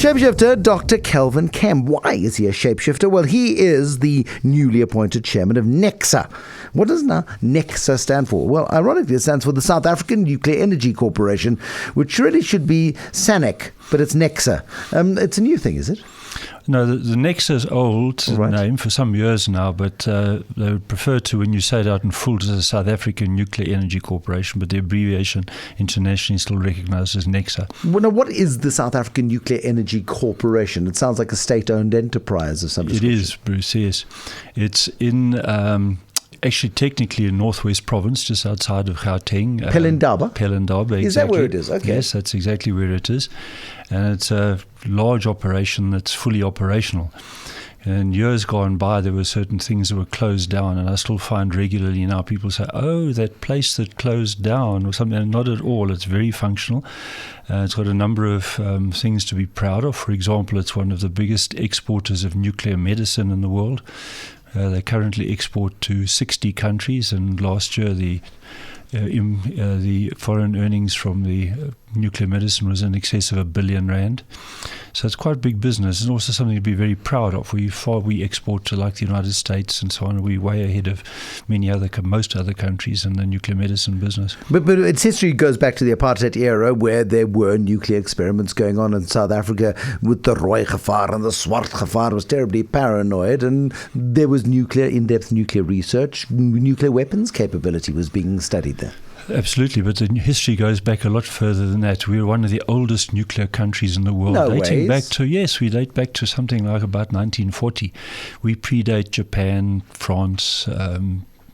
Shapeshifter, Dr. Kelvin Kemm. Why is he a shapeshifter? Well, he is the newly appointed chairman of NECSA. What does now NECSA stand for? Well, ironically, it stands for the South African Nuclear Energy Corporation, which really should be SANEC, but it's NECSA. It's a new thing, is it? No, the NECSA is old name for some years now, but they would prefer to, when you say it out in full, to the South African Nuclear Energy Corporation, but the abbreviation internationally is still recognized as NECSA. Well, now, what is the South African Nuclear Energy Corporation? It sounds like a state-owned enterprise of some description. It is, Bruce, yes. It's in... actually, technically, in Northwest Province, just outside of Gauteng. Pelindaba? Pelindaba, exactly. Is that where it is? Okay. Yes, that's exactly where it is. And it's a large operation that's fully operational. And years gone by, there were certain things that were closed down, and I still find regularly now people say, oh, that place that closed down or something. And not at all. It's very functional. It's got a number of things to be proud of. For example, it's one of the biggest exporters of nuclear medicine in the world. They currently export to 60 countries, and last year the foreign earnings from the nuclear medicine was in excess of R1 billion. So it's quite big business, and also something to be very proud of. We export to like the United States and so on. We're way ahead of most other countries in the nuclear medicine business. But its history goes back to the apartheid era, where there were nuclear experiments going on in South Africa with the Rooi Gevaar, and the Swart Gevaar was terribly paranoid, and there was in-depth nuclear research. Nuclear weapons capability was being studied there. Absolutely, but the history goes back a lot further than that. We're one of the oldest nuclear countries in the world. No dating ways. We date back to something like about 1940. We predate Japan, France,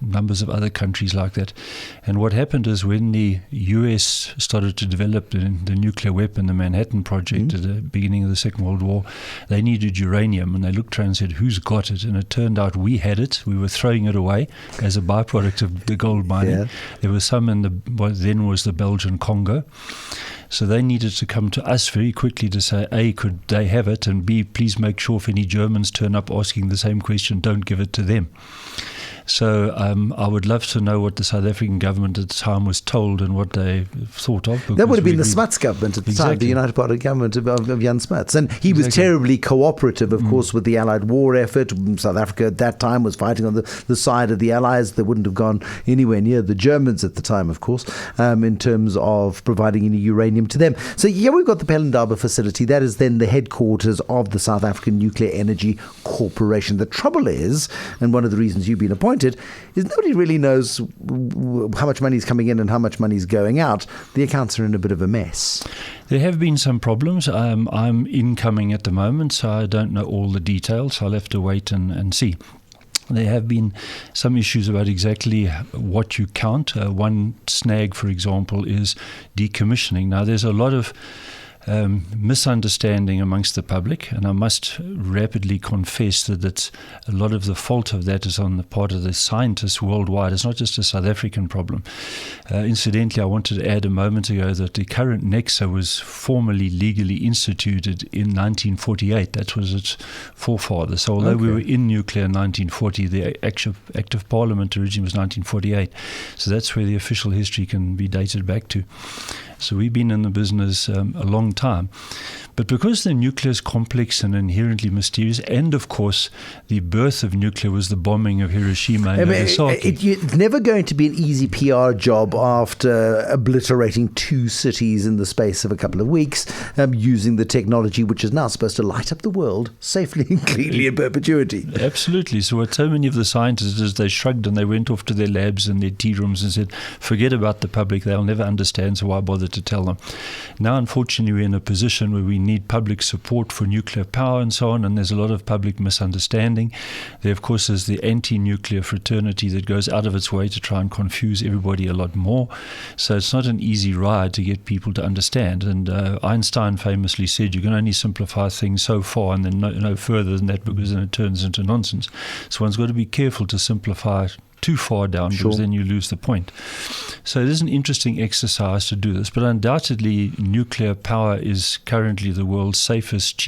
numbers of other countries like that. And what happened is when the US started to develop the nuclear weapon, the Manhattan Project at the beginning of the Second World War, they needed uranium, and they looked around and said, who's got it? And it turned out we had it. We were throwing it away as a byproduct of the gold mining. Yeah. There was some in what then was the Belgian Congo. So they needed to come to us very quickly to say, A, could they have it? And B, please make sure if any Germans turn up asking the same question, don't give it to them. So I would love to know what the South African government at the time was told and what they thought of. That would have been the Smuts government at the time, the United Party government of Jan Smuts. And he was terribly cooperative, of course, with the Allied war effort. South Africa at that time was fighting on the side of the Allies. They wouldn't have gone anywhere near the Germans at the time, of course, in terms of providing any uranium to them. So here we've got the Pelindaba facility. That is then the headquarters of the South African Nuclear Energy Corporation. The trouble is, and one of the reasons you've been appointed, is nobody really knows how much money is coming in and how much money is going out. The accounts are in a bit of a mess. There have been some problems. I'm incoming at the moment, so I don't know all the details. I'll have to wait and see. There have been some issues about exactly what you count. One snag, for example, is decommissioning. Now, there's a lot of misunderstanding amongst the public, and I must rapidly confess that a lot of the fault of that is on the part of the scientists worldwide. It's not just a South African problem. Incidentally, I wanted to add a moment ago that the current NECSA was formally legally instituted in 1948. That was its forefather. So although we were in nuclear in 1940, the Act of Parliament originally was 1948. So that's where the official history can be dated back to. So we've been in the business a long time. But because the nuclear is complex and inherently mysterious, and of course the birth of nuclear was the bombing of Hiroshima and Nagasaki. It's never going to be an easy PR job after obliterating two cities in the space of a couple of weeks, using the technology which is now supposed to light up the world safely and cleanly in perpetuity. Absolutely. So what so many of the scientists did is they shrugged and they went off to their labs and their tea rooms and said, forget about the public, they'll never understand, so why bother to tell them. Now, unfortunately, we're in a position where we need public support for nuclear power and so on, and there's a lot of public misunderstanding. There, of course, is the anti-nuclear fraternity that goes out of its way to try and confuse everybody a lot more. So it's not an easy ride to get people to understand. And Einstein famously said you can only simplify things so far and then no further than that, because then it turns into nonsense. So one's got to be careful to simplify too far down, because then you lose the point. So it is an interesting exercise to do this, but undoubtedly nuclear power is currently the world's safest,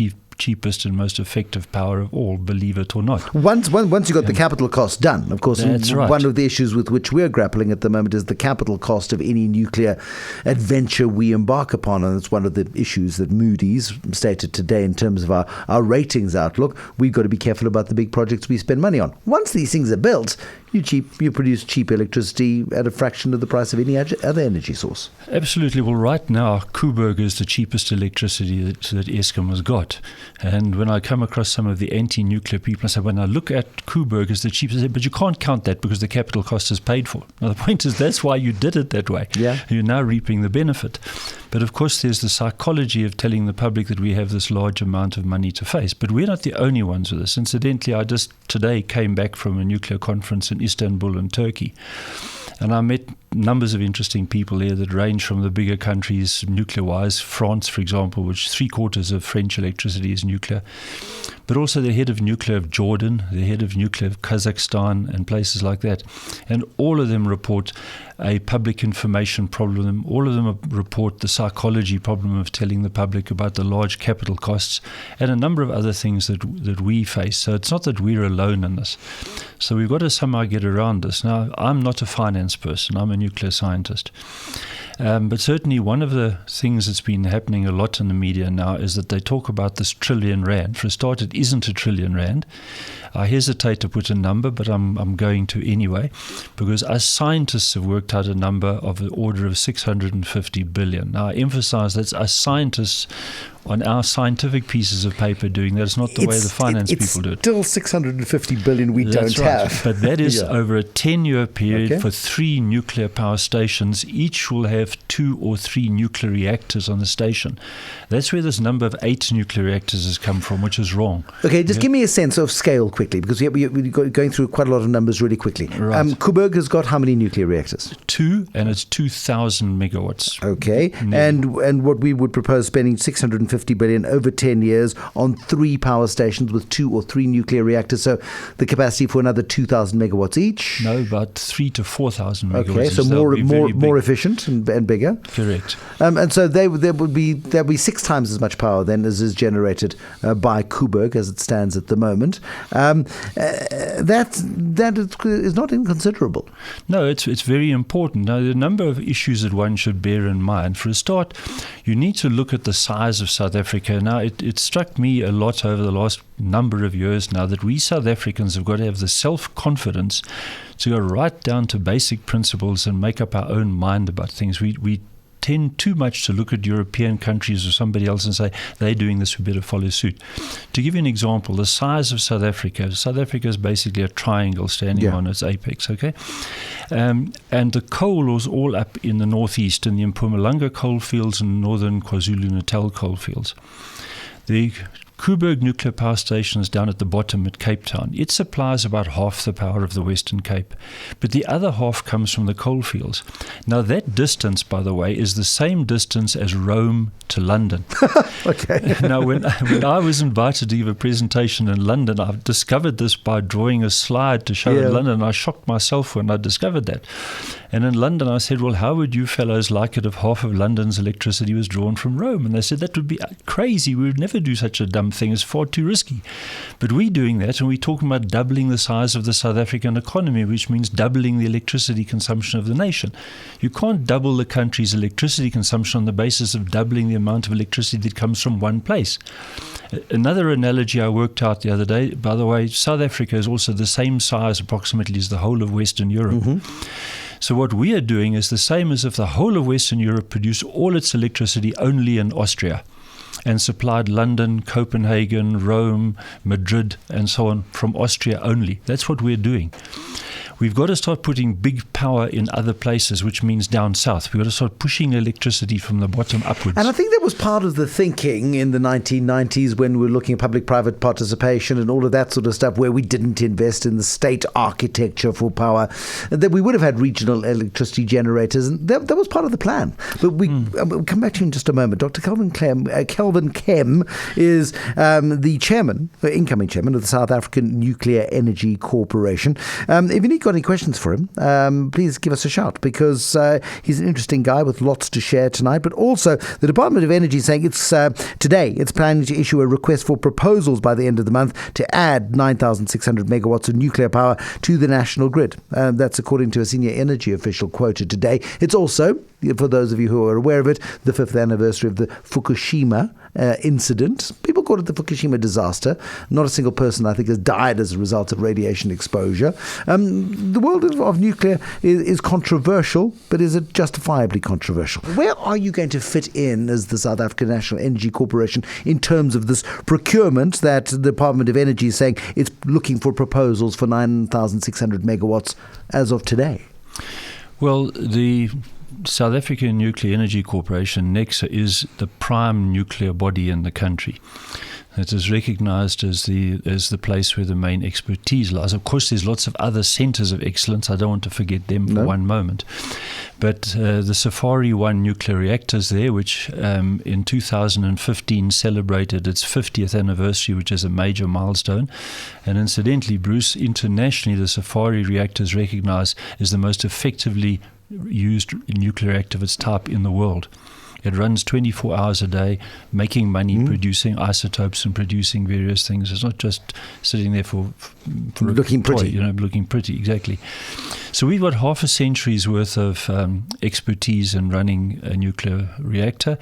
cheapest and most effective power of all, believe it or not. Once you got the capital cost done, of course, right. One of the issues with which we're grappling at the moment is the capital cost of any nuclear adventure we embark upon, and it's one of the issues that Moody's stated today in terms of our ratings outlook. We've got to be careful about the big projects we spend money on. Once these things are built, you produce cheap electricity at a fraction of the price of any other energy source. Absolutely. Well, right now, Coburg is the cheapest electricity that Eskom has got. And when I come across some of the anti-nuclear people, I say, when I look at Coburg as the cheapest, I say, but you can't count that because the capital cost is paid for. Now, the point is that's why you did it that way. Yeah. You're now reaping the benefit. But of course, there's the psychology of telling the public that we have this large amount of money to face. But we're not the only ones with this. Incidentally, I just today came back from a nuclear conference in Istanbul in Turkey. And I met numbers of interesting people there that range from the bigger countries, nuclear-wise, France, for example, which 3/4 of French electricity is nuclear, but also the head of nuclear of Jordan, the head of nuclear of Kazakhstan, and places like that. And all of them report a public information problem. All of them report the psychology problem of telling the public about the large capital costs and a number of other things that we face. So it's not that we're alone in this. So we've got to somehow get around this. Now, I'm not a finance person. I'm a nuclear scientist. But certainly one of the things that's been happening a lot in the media now is that they talk about this R1 trillion. For a start, it isn't R1 trillion. I hesitate to put a number, but I'm going to anyway, because us scientists have worked out a number of the order of 650 billion. Now, I emphasize that's us scientists on our scientific pieces of paper doing that. It's not the way the finance people do it. It's still 650 billion we That's don't right. have. But that is over a 10-year period Okay. for 3 nuclear power stations. Each will have 2 or 3 nuclear reactors on the station. That's where this number of 8 nuclear reactors has come from, which is wrong. Okay, just give me a sense of scale quickly, because we're going through quite a lot of numbers really quickly. Right. Coburg has got how many nuclear reactors? 2, and it's 2,000 megawatts. Okay, and what we would propose spending 650 billion over 10 years on 3 power stations with 2 or 3 nuclear reactors, so the capacity for another 2,000 megawatts each. No, about 3,000 to 4,000 megawatts. Okay, so more efficient and bigger. Correct. And so there would be 6 times as much power then as is generated by Coburg as it stands at the moment. That is not inconsiderable. No, it's very important. Now, there are a number of issues that one should bear in mind. For a start, you need to look at the size of South Africa. Now, it struck me a lot over the last number of years now that we South Africans have got to have the self-confidence to go right down to basic principles and make up our own mind about things. We tend too much to look at European countries or somebody else and say, they're doing this, we better follow suit. To give you an example, the size of South Africa is basically a triangle standing on its apex, okay? And the coal was all up in the northeast, in the Mpumalanga coal fields and northern KwaZulu-Natal coal fields. The Coburg nuclear power station is down at the bottom at Cape Town. It supplies about half the power of the Western Cape, but the other half comes from the coal fields. Now, that distance, by the way, is the same distance as Rome to London. Okay. Now, when I was invited to give a presentation in London, I discovered this by drawing a slide to show in London. I shocked myself when I discovered that. And in London, I said, well, how would you fellows like it if half of London's electricity was drawn from Rome? And they said, that would be crazy. We would never do such a dumb thing. It's far too risky. But we're doing that, and we're talking about doubling the size of the South African economy, which means doubling the electricity consumption of the nation. You can't double the country's electricity consumption on the basis of doubling the amount of electricity that comes from one place. Another analogy I worked out the other day, by the way, South Africa is also the same size approximately as the whole of Western Europe. Mm-hmm. So what we are doing is the same as if the whole of Western Europe produced all its electricity only in Austria and supplied London, Copenhagen, Rome, Madrid, and so on from Austria only. That's what we're doing. We've got to start putting big power in other places, which means down south. We've got to start pushing electricity from the bottom upwards. And I think that was part of the thinking in the 1990s when we were looking at public-private participation and all of that sort of stuff, where we didn't invest in the state architecture for power, that we would have had regional electricity generators. And that was part of the plan. But we'll come back to you in just a moment. Dr. Kelvin Kemm is the incoming chairman of the South African Nuclear Energy Corporation. If any got any questions for him, please give us a shout, because he's an interesting guy with lots to share tonight. But also, the Department of Energy is saying today it's planning to issue a request for proposals by the end of the month to add 9,600 megawatts of nuclear power to the national grid. That's according to a senior energy official quoted today. It's also, for those of you who are aware of it, the 5th anniversary of the Fukushima incident. People call it the Fukushima disaster. Not a single person, I think, has died as a result of radiation exposure. The world of nuclear is controversial, but is it justifiably controversial? Where are you going to fit in as the South African National Energy Corporation in terms of this procurement that the Department of Energy is saying it's looking for proposals for 9,600 megawatts as of today? Well, the South African Nuclear Energy Corporation, NECSA, is the prime nuclear body in the country. It is recognized as the place where the main expertise lies. Of course, there's lots of other centers of excellence. I don't want to forget them for one moment. But the Safari 1 nuclear reactors there, which in 2015 celebrated its 50th anniversary, which is a major milestone. And incidentally, Bruce, internationally, the Safari reactor is recognized as the most effectively used nuclear reactor of its type in the world. It runs 24 hours a day, making money, producing isotopes and producing various things. It's not just sitting there for looking pretty. Looking pretty, exactly. So we've got half a century's worth of expertise in running a nuclear reactor,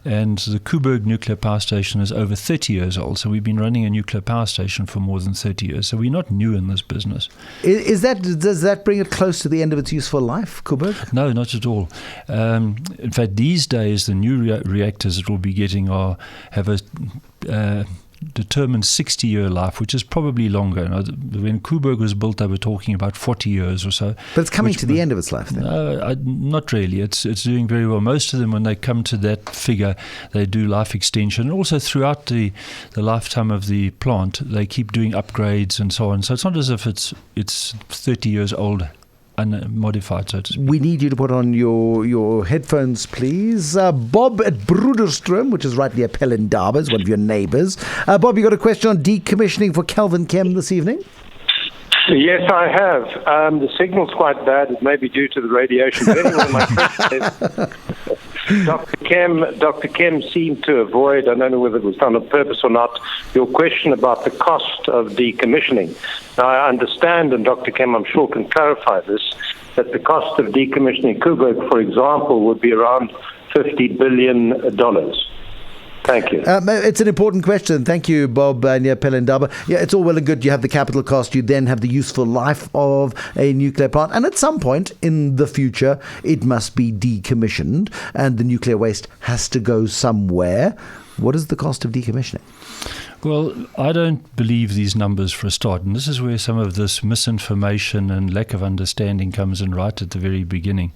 and the Coburg nuclear power station is over 30 years old. So we've been running a nuclear power station for more than 30 years. So we're not new in this business. Does that bring it close to the end of its useful life, Coburg? No, not at all. In fact, these days the new reactors that we'll be getting have a determined 60-year life, which is probably longer. When Coburg was built, they were talking about 40 years or so. But it's coming to the end of its life then? No, not really. It's doing very well. Most of them, when they come to that figure, they do life extension. And also throughout the lifetime of the plant, they keep doing upgrades and so on. So it's not as if it's 30 years old, unmodified, so to speak. We need you to put on your headphones, please. Bob at Broederstroom, which is right near Pelindaba, is one of your neighbours. Bob, you got a question on decommissioning for Kelvin Kemm this evening? Yes, I have. The signal's quite bad. It may be due to the radiation. But anyway, my question is, Dr. Kemm seemed to avoid, I don't know whether it was done on purpose or not, your question about the cost of decommissioning. Now, I understand, and Dr. Kemm, I'm sure, can clarify this, that the cost of decommissioning Coburg, for example, would be around $50 billion. Thank you. It's an important question. Thank you, Bob, near Pelindaba. Yeah, it's all well and good. You have the capital cost. You then have the useful life of a nuclear plant. And at some point in the future, it must be decommissioned and the nuclear waste has to go somewhere. What is the cost of decommissioning? Well, I don't believe these numbers for a start. And this is where some of this misinformation and lack of understanding comes in right at the very beginning.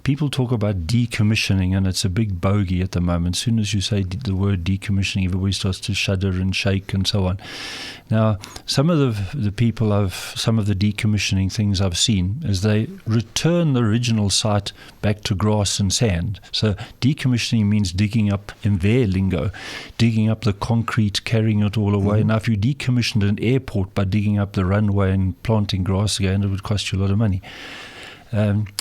People talk about decommissioning, and it's a big bogey at the moment. As soon as you say the word decommissioning, everybody starts to shudder and shake and so on. Now, some of the people some of the decommissioning things I've seen is they return the original site back to grass and sand. So decommissioning means digging up, in their lingo, digging up the concrete, carrying it all away. Now, if you decommissioned an airport by digging up the runway and planting grass again, it would cost you a lot of money.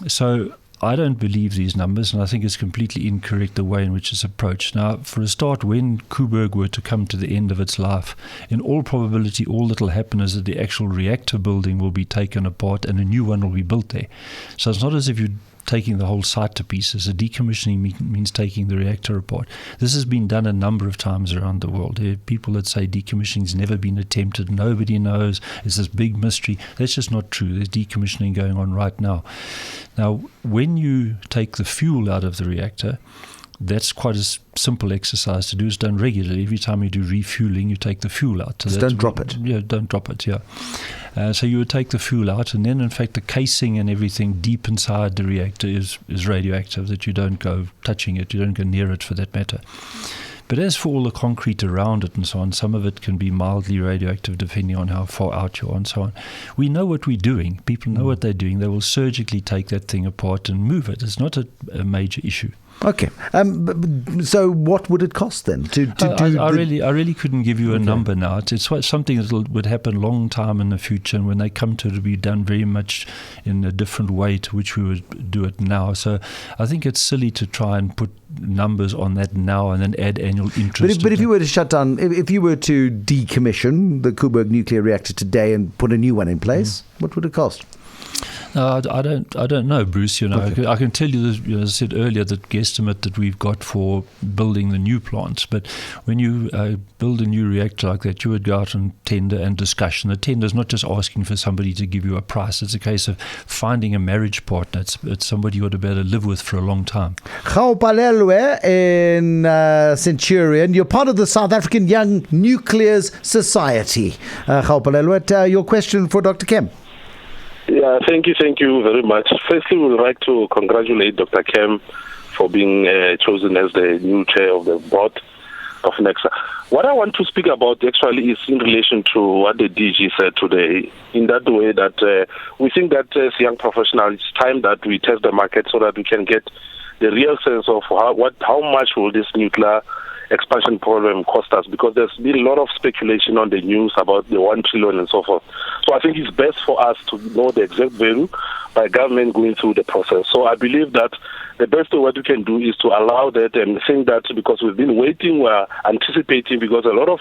So I don't believe these numbers, and I think it's completely incorrect the way in which it's approached. Now, for a start, when Coburg were to come to the end of its life, in all probability, all that will happen is that the actual reactor building will be taken apart and a new one will be built there. So it's not as if you're taking the whole site to pieces. The decommissioning means taking the reactor apart. This has been done a number of times around the world. There are people that say decommissioning has never been attempted. Nobody knows. It's this big mystery. That's just not true. There's decommissioning going on right now. Now, when you take the fuel out of the reactor, that's quite a simple exercise to do. It's done regularly. Every time you do refueling, you take the fuel out. So don't drop it. Yeah, don't drop it, yeah. So you would take the fuel out, and then, in fact, the casing and everything deep inside the reactor is radioactive, that you don't go touching it, you don't go near it for that matter. But as for all the concrete around it and so on, some of it can be mildly radioactive depending on how far out you are and so on. We know what we're doing. People know what they're doing. They will surgically take that thing apart and move it. It's not a major issue. Okay. So what would it cost then to do? I really couldn't give you a number now. It's something that would happen a long time in the future, and when they come to it, it'll be done very much in a different way to which we would do it now. So I think it's silly to try and put numbers on that now and then add annual interest. But if you were to shut down, if you were to decommission the Coburg nuclear reactor today and put a new one in place, what would it cost? I don't know, Bruce. Okay. I can tell you, as I said earlier, the guesstimate that we've got for building the new plants. But when you build a new reactor like that, you would go out and tender and discussion. The tender is not just asking for somebody to give you a price. It's a case of finding a marriage partner. It's somebody you ought to be able to live with for a long time. Gaupalelwe in Centurion, you're part of the South African Young Nucleus Society. Gaupalelwe, your question for Dr. Kemm. Yeah, thank you very much. Firstly, we would like to congratulate Dr. Kemm for being chosen as the new chair of the board of NECSA. What I want to speak about actually is in relation to what the DG said today, in that way that we think that as young professionals, it's time that we test the market so that we can get the real sense of how much will this nuclear expansion program cost us, because there's been a lot of speculation on the news about the 1 trillion and so forth. So I think it's best for us to know the exact value by government going through the process. So I believe that the best way what we can do is to allow that and think that, because we've been waiting, we're anticipating, because a lot of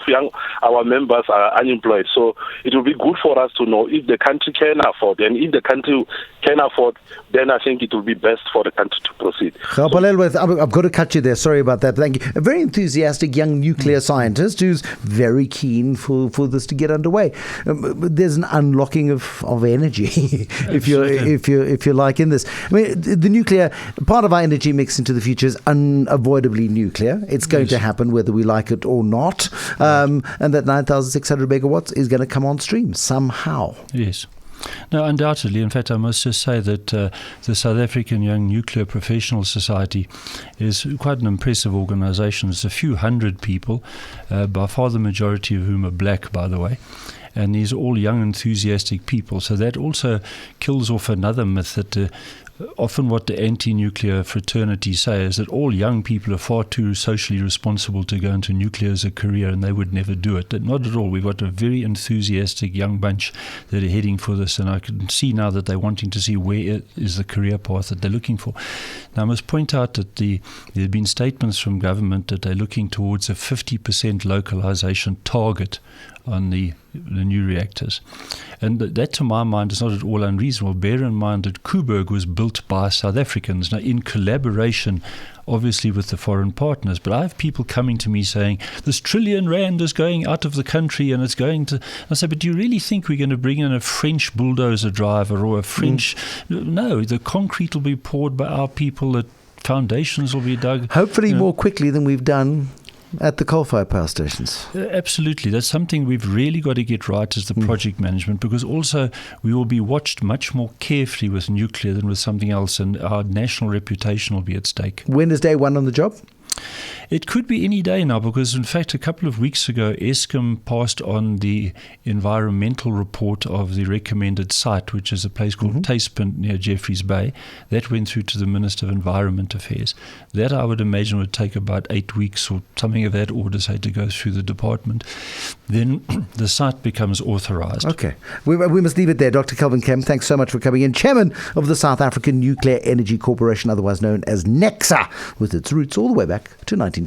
our members are unemployed. So it will be good for us to know if the country can afford, and if the country can afford, then I think it will be best for the country to proceed. I've got to cut you there. Sorry about that. Thank you. A very enthusiastic young nuclear scientist who's very keen for this to get underway. There's an unlocking of energy, if you like, in this. I mean, the nuclear part of our energy mix into the future is unavoidably nuclear. It's going to happen whether we like it or not. And that 9,600 megawatts is going to come on stream somehow. Yes. No, undoubtedly. In fact, I must just say that the South African Young Nuclear Professional Society is quite an impressive organisation. It's a few hundred people, by far the majority of whom are black, by the way. And these are all young, enthusiastic people. So that also kills off another myth that often what the anti-nuclear fraternities say is that all young people are far too socially responsible to go into nuclear as a career, and they would never do it. Not at all. We've got a very enthusiastic young bunch that are heading for this, and I can see now that they're wanting to see where is the career path that they're looking for. Now, I must point out that there have been statements from government that they're looking towards a 50% localization target on the new reactors. And that, to my mind, is not at all unreasonable. Bear in mind that Coburg was built by South Africans, now in collaboration, obviously, with the foreign partners. But I have people coming to me saying, this R1 trillion is going out of the country and it's going to... I say, but do you really think we're going to bring in a French bulldozer driver or a French... No, the concrete will be poured by our people, the foundations will be dug. Hopefully more quickly than we've done at the coal-fired power stations. Absolutely. That's something we've really got to get right, is the project management, because also we will be watched much more carefully with nuclear than with something else, and our national reputation will be at stake. When is day one on the job? It could be any day now, because in fact a couple of weeks ago Kemm passed on the environmental report of the recommended site, which is a place called Taspin near Jeffreys Bay. That went through to the Minister of Environment Affairs. That, I would imagine, would take about 8 weeks or something of that order, say, to go through the department. Then the site becomes authorised. Okay. We must leave it there. Dr. Kelvin Kemm, thanks so much for coming in. Chairman of the South African Nuclear Energy Corporation, otherwise known as NECSA, with its roots all the way back to 1948.